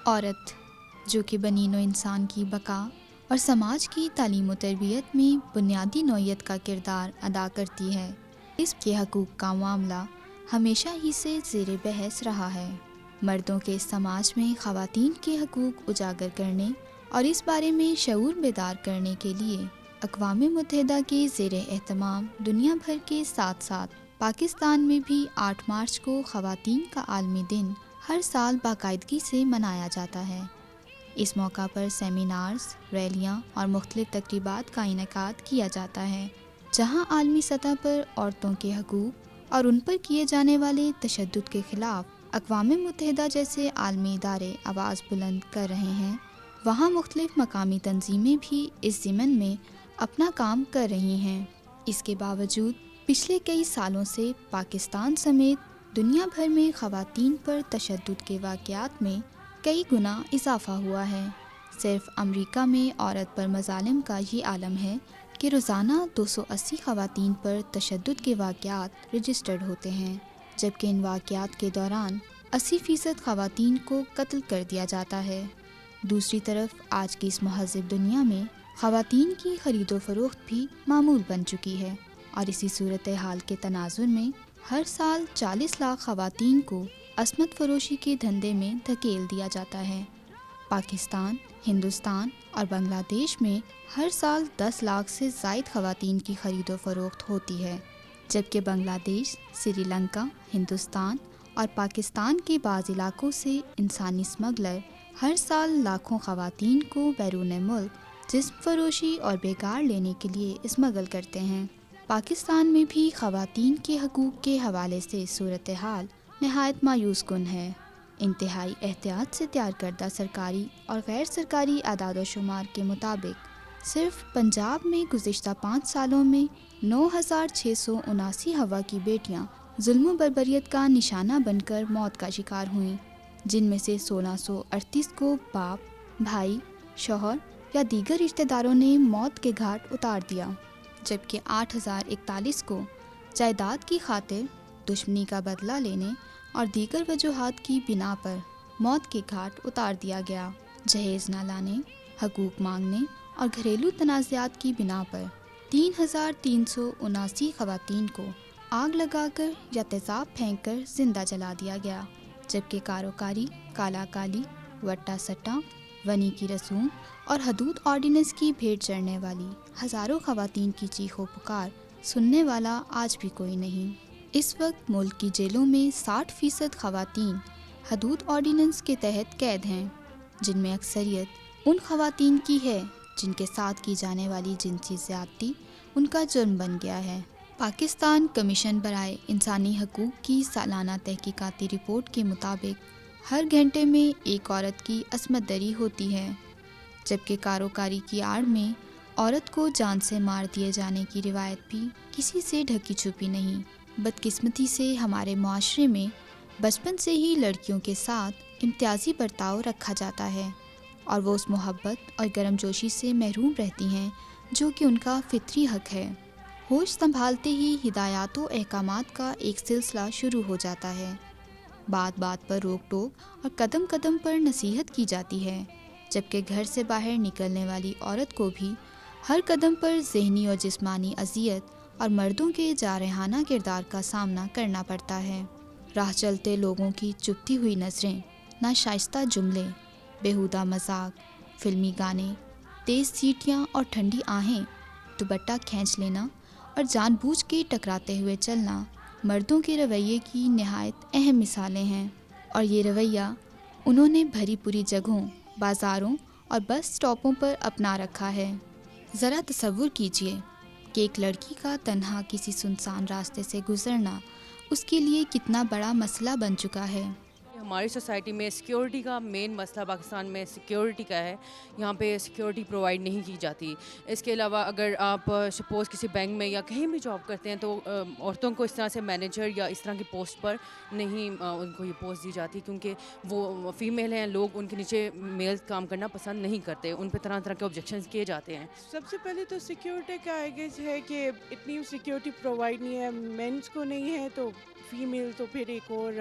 عورت جو کہ بنی نوع انسان کی بقا اور سماج کی تعلیم و تربیت میں بنیادی نوعیت کا کردار ادا کرتی ہے، اس کے حقوق کا معاملہ ہمیشہ ہی سے زیر بحث رہا ہے۔ مردوں کے سماج میں خواتین کے حقوق اجاگر کرنے اور اس بارے میں شعور بیدار کرنے کے لیے اقوام متحدہ کے زیر اہتمام دنیا بھر کے ساتھ ساتھ پاکستان میں بھی 8 مارچ کو خواتین کا عالمی دن ہر سال باقاعدگی سے منایا جاتا ہے۔ اس موقع پر سیمینارز، ریلیاں اور مختلف تقریبات کا انعقاد کیا جاتا ہے، جہاں عالمی سطح پر عورتوں کے حقوق اور ان پر کیے جانے والے تشدد کے خلاف اقوام متحدہ جیسے عالمی ادارے آواز بلند کر رہے ہیں، وہاں مختلف مقامی تنظیمیں بھی اس ضمن میں اپنا کام کر رہی ہیں۔ اس کے باوجود پچھلے کئی سالوں سے پاکستان سمیت دنیا بھر میں خواتین پر تشدد کے واقعات میں کئی گنا اضافہ ہوا ہے۔ صرف امریکہ میں عورت پر مظالم کا یہ عالم ہے کہ روزانہ 280 خواتین پر تشدد کے واقعات رجسٹرڈ ہوتے ہیں، جبکہ ان واقعات کے دوران 80% خواتین کو قتل کر دیا جاتا ہے۔ دوسری طرف آج کی اس مہذب دنیا میں خواتین کی خرید و فروخت بھی معمول بن چکی ہے، اور اسی صورتحال کے تناظر میں ہر سال 40 لاکھ خواتین کو عصمت فروشی کے دھندے میں دھکیل دیا جاتا ہے۔ پاکستان، ہندوستان اور بنگلہ دیش میں ہر سال 10 لاکھ سے زائد خواتین کی خرید و فروخت ہوتی ہے، جبکہ بنگلہ دیش، سری لنکا، ہندوستان اور پاکستان کے بعض علاقوں سے انسانی اسمگلر ہر سال لاکھوں خواتین کو بیرون ملک جسم فروشی اور بیگار لینے کے لیے اسمگل کرتے ہیں۔ پاکستان میں بھی خواتین کے حقوق کے حوالے سے صورتحال نہایت مایوس کن ہے۔ انتہائی احتیاط سے تیار کردہ سرکاری اور غیر سرکاری اعداد و شمار کے مطابق صرف پنجاب میں گزشتہ 5 سالوں میں 9679 ہوا کی بیٹیاں ظلم و بربریت کا نشانہ بن کر موت کا شکار ہوئیں، جن میں سے 1638 کو باپ، بھائی، شوہر یا دیگر رشتہ داروں نے موت کے گھاٹ اتار دیا، جبکہ 8041 کو جائیداد کی خاطر دشمنی کا بدلہ لینے اور دیگر وجوہات کی بنا پر موت کے گھاٹ اتار دیا گیا۔ جہیز نہ لانے، حقوق مانگنے اور گھریلو تنازعات کی بنا پر 3379 خواتین کو آگ لگا کر یا تیزاب پھینک کر زندہ جلا دیا گیا، جبکہ کاروکاری، کالا کالی، وٹا سٹا، ونی کی رسوم اور حدود آرڈیننس کی بھیٹ چڑھنے والی ہزاروں خواتین کی چیخ و پکار سننے والا آج بھی کوئی نہیں۔ اس وقت ملک کی جیلوں میں 60% خواتین حدود آرڈیننس کے تحت قید ہیں، جن میں اکثریت ان خواتین کی ہے جن کے ساتھ کی جانے والی جنسی زیادتی ان کا جرم بن گیا ہے۔ پاکستان کمیشن برائے انسانی حقوق کی سالانہ تحقیقاتی رپورٹ کے مطابق ہر گھنٹے میں ایک عورت کی عصمت دری ہوتی ہے، جبکہ کاروکاری کی آڑ میں عورت کو جان سے مار دیے جانے کی روایت بھی کسی سے ڈھکی چھپی نہیں۔ بدقسمتی سے ہمارے معاشرے میں بچپن سے ہی لڑکیوں کے ساتھ امتیازی برتاؤ رکھا جاتا ہے، اور وہ اس محبت اور گرم جوشی سے محروم رہتی ہیں جو کہ ان کا فطری حق ہے۔ ہوش سنبھالتے ہی ہدایات و احکامات کا ایک سلسلہ شروع ہو جاتا ہے، بات بات پر روک ٹوک اور قدم قدم پر نصیحت کی جاتی ہے، جبکہ گھر سے باہر نکلنے والی عورت کو بھی ہر قدم پر ذہنی اور جسمانی اذیت اور مردوں کے جارحانہ کردار کا سامنا کرنا پڑتا ہے۔ راہ چلتے لوگوں کی چبھتی ہوئی نظریں، ناشائستہ جملے، بیہودہ مذاق، فلمی گانے، تیز سیٹیاں اور ٹھنڈی آہیں، دوپٹہ کھینچ لینا اور جان بوجھ کے ٹکراتے ہوئے چلنا مردوں کے رویے کی نہایت اہم مثالیں ہیں، اور یہ رویہ انہوں نے بھری پوری جگہوں، بازاروں اور بس اسٹاپوں پر اپنا رکھا ہے۔ ذرا تصور کیجئے کہ ایک لڑکی کا تنہا کسی سنسان راستے سے گزرنا اس کے لیے کتنا بڑا مسئلہ بن چکا ہے۔ ہماری سوسائٹی میں سیکیورٹی کا مین مسئلہ پاکستان میں سیکیورٹی کا ہے۔ یہاں پہ سیکیورٹی پرووائڈ نہیں کی جاتی۔ اس کے علاوہ اگر آپ سپوز کسی بینک میں یا کہیں بھی جاب کرتے ہیں تو عورتوں کو اس طرح سے مینیجر یا اس طرح کی پوسٹ پر نہیں ان کو یہ پوسٹ دی جاتی، کیونکہ وہ فیمیل ہیں، لوگ ان کے نیچے میل کام کرنا پسند نہیں کرتے، ان پہ طرح طرح کے آبجیکشنز کیے جاتے ہیں۔ سب سے پہلے تو سیکیورٹی کا آئی گیس ہے کہ اتنی سیکیورٹی پرووائڈ نہیں ہے، مینس کو نہیں ہے تو فیمیل تو پھر ایک اور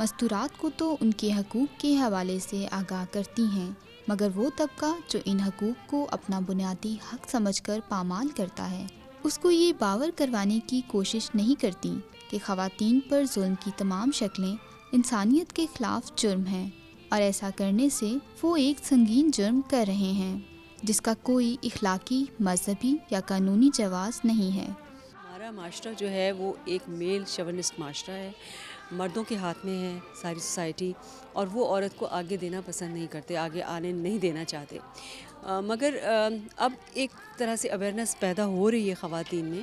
مستورات کو تو ان کے حقوق کے حوالے سے آگاہ کرتی ہیں، مگر وہ طبقہ جو ان حقوق کو اپنا بنیادی حق سمجھ کر پامال کرتا ہے، اس کو یہ باور کروانے کی کوشش نہیں کرتی کہ خواتین پر ظلم کی تمام شکلیں انسانیت کے خلاف جرم ہیں، اور ایسا کرنے سے وہ ایک سنگین جرم کر رہے ہیں جس کا کوئی اخلاقی، مذہبی یا قانونی جواز نہیں ہے۔ ہمارا معاشرہ جو ہے وہ ایک میل شوونسٹ معاشرہ ہے، مردوں کے ہاتھ میں ہے ساری سوسائٹی، اور وہ عورت کو آگے دینا پسند نہیں کرتے، آگے آنے نہیں دینا چاہتے۔ مگر اب ایک طرح سے اویئرنیس پیدا ہو رہی ہے خواتین میں،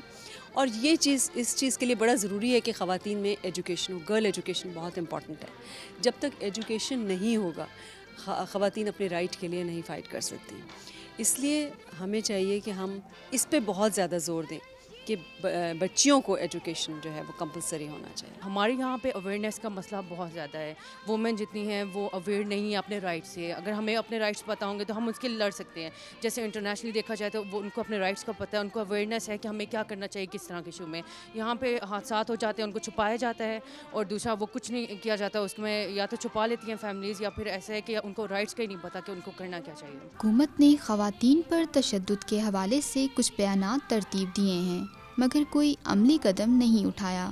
اور یہ چیز اس چیز کے لیے بڑا ضروری ہے کہ خواتین میں ایجوکیشن ہو۔ گرل ایجوکیشن بہت امپورٹنٹ ہے۔ جب تک ایجوکیشن نہیں ہوگا خواتین اپنے رائٹ کے لیے نہیں فائٹ کر سکتی۔ اس لیے ہمیں چاہیے کہ ہم اس پہ بہت زیادہ زور دیں کہ بچیوں کو ایجوکیشن جو ہے وہ کمپلسری ہونا چاہیے۔ ہمارے یہاں پہ اویئرنیس کا مسئلہ بہت زیادہ ہے۔ وومن جتنی ہیں وہ اویئر نہیں ہے اپنے رائٹس سے۔ اگر ہمیں اپنے رائٹس پتہ ہوں گے تو ہم اس کے لڑ سکتے ہیں۔ جیسے انٹرنیشنلی دیکھا جائے تو وہ ان کو اپنے رائٹس کا پتہ ہے، ان کو اویئرنیس ہے کہ ہمیں کیا کرنا چاہیے کس طرح کے ایشو میں۔ یہاں پہ حادثات ہو جاتے ہیں، ان کو چھپایا جاتا ہے، اور دوسرا وہ کچھ نہیں کیا جاتا اس میں، یا تو چھپا لیتی ہیں فیملیز، یا پھر ایسا ہے کہ ان کو رائٹس کا ہی نہیں پتہ کہ ان کو کرنا کیا چاہیے۔ حکومت نے خواتین پر تشدد کے حوالے سے کچھ بیانات ترتیب دیے ہیں، مگر کوئی عملی قدم نہیں اٹھایا۔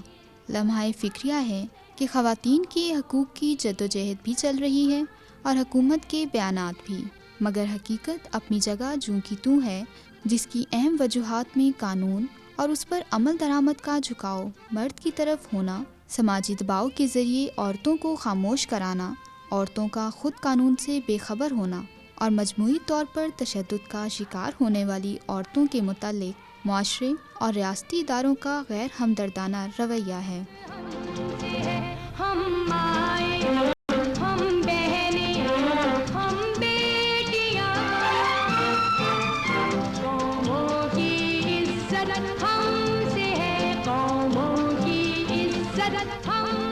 لمحہ فکریہ ہے کہ خواتین کے حقوق کی جدوجہد بھی چل رہی ہے اور حکومت کے بیانات بھی، مگر حقیقت اپنی جگہ جوں کی توں ہے، جس کی اہم وجوہات میں قانون اور اس پر عمل درآمد کا جھکاؤ مرد کی طرف ہونا، سماجی دباؤ کے ذریعے عورتوں کو خاموش کرانا، عورتوں کا خود قانون سے بے خبر ہونا، اور مجموعی طور پر تشدد کا شکار ہونے والی عورتوں کے متعلق معاشرے اور ریاستی اداروں کا غیر ہمدردانہ رویہ ہے۔ ہم مائیں، ہم بہنیں، ہم بیٹیاں، قوموں کی عزت ہم سے ہے، قوموں کی عزت ہم